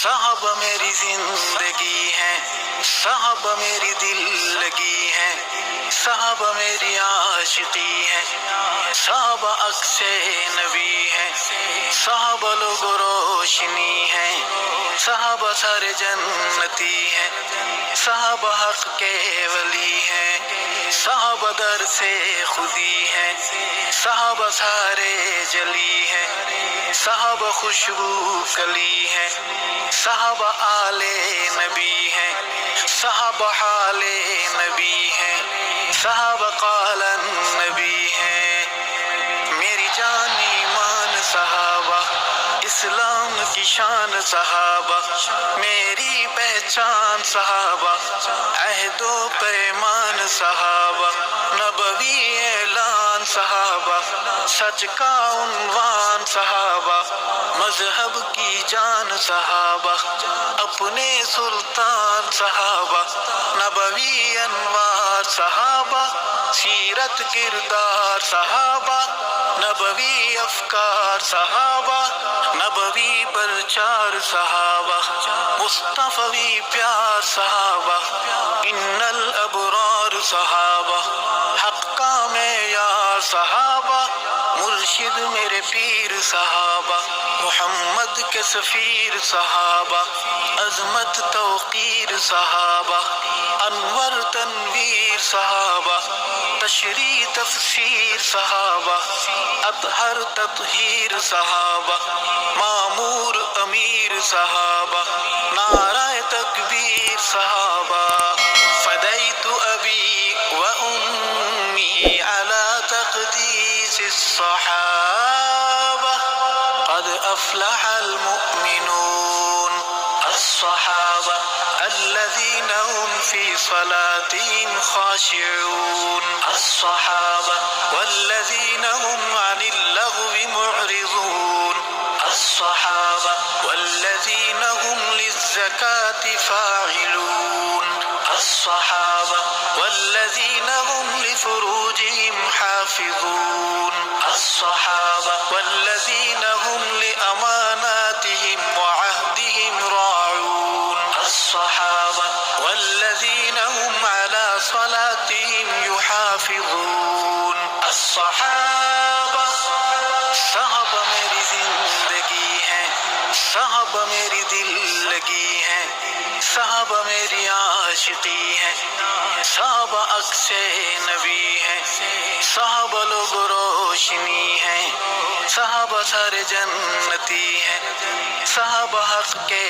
صحابہ میری زندگی ہے، صحابہ میری دل لگی ہے، صحابہ میری عاشقی ہے، صحابہ عکس نبی ہے، صحابہ لوگ روشنی ہے، صحابہ سارے جنتی ہے، صحابہ حق کے ولی ہے، صحابہ در سے خودی ہے، صحابہ سارے جلی ہے، صحابہ خوشبو کلی ہے، صحابہ آل نبی ہے، صحابہ حال نبی ہے، صحابہ قال نبی ہے، میری جان ایمان صحابہ، اسلام کی شان صحابہ، میری پہچان صحابہ، عہد و پیمان صحابہ، نبوی اعلان صحابہ، سچ کا عنوان صحابہ، مذہب کی جان صحابہ، اپنے سلطان صحابہ، نبوی انوار صحابہ، سیرت کردار صحابہ، نبوی افکار صحابہ، نبوی پرچار صحابہ، مصطفی پیار صحابہ، ان الابرار صحابہ، حق کا معیار صحابہ، مرشد میرے پیر صحابہ، محمد کے سفیر صحابہ، عظمت توقیر صحابہ، انور تنویر صحابہ، تشریح تفسیر صحابہ، اطہر تطہیر صحابہ، معمور امیر صحابہ، نعرہ تکبیر صحابہ، فدیت ابی و امی علی تقدیس الصحابہ، قد افلح المؤمنون، الصحابہ الذین هم فی صلاتهم خاشعون، الصحابہ والذین هم عن اللغو معرضون، الصحابہ والذین هم للزکاة فاعلون، الصحابہ والذین هم لفروجهم حافظون، الصحابہ والذین هم لأماناتهم وعهدهم راعون، الصحابہ والذین هم على صلاتهم يحافظون، الصحابہ، صحابہ میری زندگی ہے، صحابہ میری دل لگی ہے، صحابہ میری عاشقی ہے، صحابہ عکس نبی ہے، صحابہ لوگ روشنی ہے، صحابہ سارے جنتی ہے، صحابہ حق کے